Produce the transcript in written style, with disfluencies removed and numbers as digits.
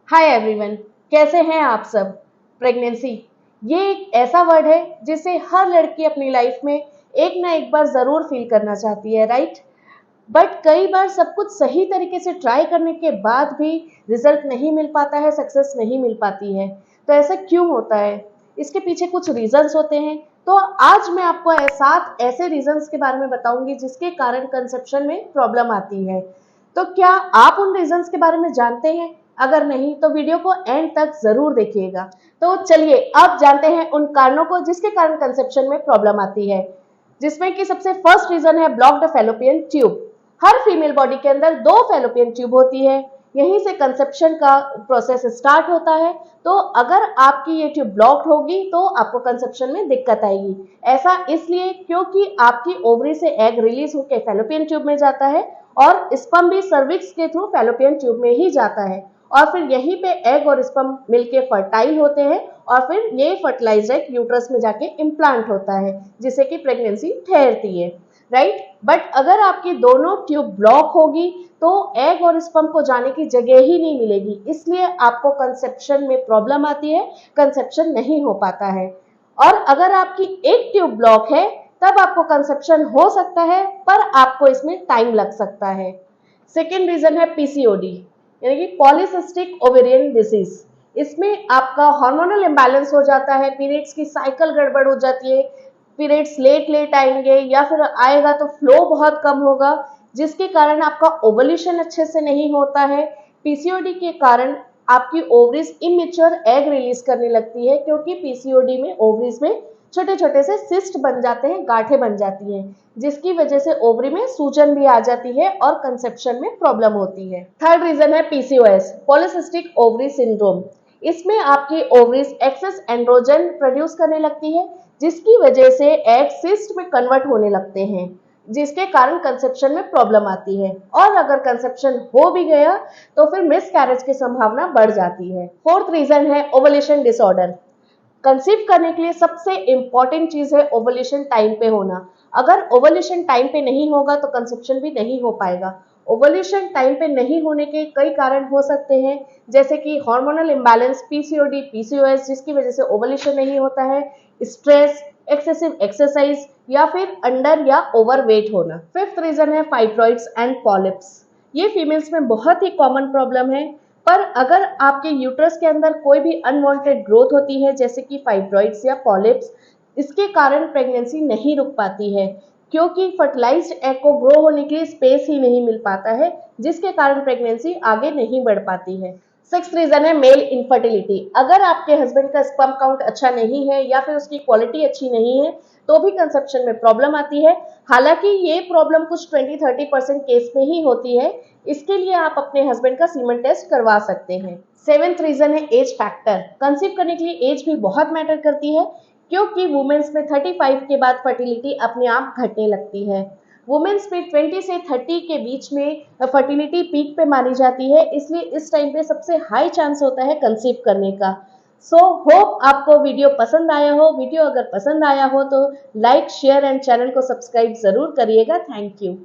Hi everyone, कैसे हैं आप सब। प्रेगनेंसी ये एक ऐसा वर्ड है जिसे हर लड़की अपनी लाइफ में एक ना एक बार ज़रूर फील करना चाहती है, राइट। बट कई बार सब कुछ सही तरीके से ट्राई करने के बाद भी रिजल्ट नहीं मिल पाता है, सक्सेस नहीं मिल पाती है। तो ऐसा क्यों होता है? इसके पीछे कुछ रीजंस होते हैं। तो आज मैं आपको 7 ऐसे रीजंस के बारे में बताऊंगी जिसके कारण कंसेप्शन में प्रॉब्लम आती है। तो क्या आप उन रीजंस के बारे में जानते हैं? अगर नहीं तो वीडियो को एंड तक जरूर देखिएगा। तो चलिए अब जानते हैं उन कारणों को जिसके कारण कंसेप्शन में प्रॉब्लम आती है, जिसमें कि सबसे फर्स्ट रीजन है ब्लॉक्ड फैलोपियन ट्यूब। हर फीमेल बॉडी के अंदर 2 फैलोपियन ट्यूब होती है, यहीं से कंसेप्शन का प्रोसेस स्टार्ट होता है। तो अगर आपकी ये ट्यूब ब्लॉक्ड होगी तो आपको कंसेप्शन में दिक्कत आएगी। ऐसा इसलिए क्योंकि आपकी ओवरी से एग रिलीज होकर फैलोपियन ट्यूब में जाता है और स्पर्म भी सर्विक्स के थ्रू फैलोपियन ट्यूब में ही जाता है और फिर यहीं पे एग और स्पर्म मिलके फर्टाइल होते हैं और फिर ये फर्टिलाइज्ड एग यूट्रस में जाके इम्प्लांट होता है जिससे कि प्रेगनेंसी ठहरती है, राइट। बट अगर आपकी दोनों ट्यूब ब्लॉक होगी तो एग और स्पर्म को जाने की जगह ही नहीं मिलेगी, इसलिए आपको कंसेप्शन में प्रॉब्लम आती है, कंसेप्शन नहीं हो पाता है। और अगर आपकी एक ट्यूब ब्लॉक है तब आपको कंसेप्शन हो सकता है पर आपको इसमें टाइम लग सकता है। सेकेंड रीजन है पीसीओडी यानी कि पॉलीसिस्टिक ओवेरियन डिजीज। इसमें आपका हार्मोनल इम्बैलेंस हो जाता है, पीरियड्स की साइकिल गड़बड़ हो जाती है, पीरियड्स लेट लेट आएंगे या फिर आएगा तो फ्लो बहुत कम होगा जिसके कारण आपका ओवल्यूशन अच्छे से नहीं होता है। पीसीओडी के कारण आपकी ओवरीज इमेच्योर एग रिलीज करने लगती है क्योंकि पीसीओडी में ओवरीज में छोटे छोटे से सिस्ट बन जाते हैं, गांठें बन जाती हैं जिसकी वजह से ओवरी में सूजन भी आ जाती है और कंसेप्शन में प्रॉब्लम होती है। थर्ड रीजन है पीसीओएस, पॉलिसिस्टिक ओवरी सिंड्रोम। इसमें आपकी ओवरीज एक्सेस एंड्रोजन प्रोड्यूस करने लगती है जिसकी वजह से एग सिस्ट में कन्वर्ट होने लगते हैं जिसके कारण कंसेप्शन में प्रॉब्लम आती है और अगर कंसेप्शन हो भी गया तो फिर मिसकैरेज की संभावना बढ़ जाती है। फोर्थ रीजन है ओवुलेशन डिसऑर्डर। कंसीव करने के लिए सबसे इंपॉर्टेंट चीज है ओवुलेशन टाइम पे होना। अगर ओवुलेशन टाइम पे नहीं होगा तो कंसेप्शन भी नहीं हो पाएगा। ओवुलेशन टाइम पे नहीं होने के कई कारण हो सकते हैं जैसे कि हार्मोनल इम्बैलेंस, पीसीओडी, पीसीओएस जिसकी वजह से ओवुलेशन नहीं होता है, स्ट्रेस, एक्सेसिव एक्सरसाइज या फिर अंडर या ओवरवेट होना। फिफ्थ रीजन है फाइब्रॉइड्स एंड पॉलिप्स। ये फीमेल्स में बहुत ही कॉमन प्रॉब्लम है, पर अगर आपके यूट्रस के अंदर कोई भी अनवांटेड ग्रोथ होती है जैसे कि फाइब्रॉइड्स या पॉलिप्स, इसके कारण प्रेगनेंसी नहीं रुक पाती है क्योंकि फर्टिलाइज्ड एग को ग्रो होने के लिए स्पेस ही नहीं मिल पाता है जिसके कारण प्रेगनेंसी आगे नहीं बढ़ पाती है। सिक्स्थ रीजन है मेल इनफर्टिलिटी। अगर आपके हस्बैंड का स्पर्म काउंट अच्छा नहीं है या फिर उसकी क्वालिटी अच्छी नहीं है तो भी कंसेप्शन में प्रॉब्लम आती है। हालांकि ये प्रॉब्लम कुछ 20-30% केस में ही होती है, इसके लिए आप अपने हस्बैंड का सीमन टेस्ट करवा सकते हैं। सेवेंथ रीजन है एज फैक्टर। कंसीव करने के लिए एज भी बहुत मैटर करती है क्योंकि वुमेन्स में 35 के बाद फर्टिलिटी अपने आप घटने लगती है। वुमेन्स में 20 से 30 के बीच में फर्टिलिटी पीक पे मानी जाती है, इसलिए इस टाइम पे सबसे हाई चांस होता है कंसीव करने का। सो होप आपको वीडियो पसंद आया हो। वीडियो अगर पसंद आया हो तो लाइक, शेयर एंड चैनल को सब्सक्राइब जरूर करिएगा। Thank you.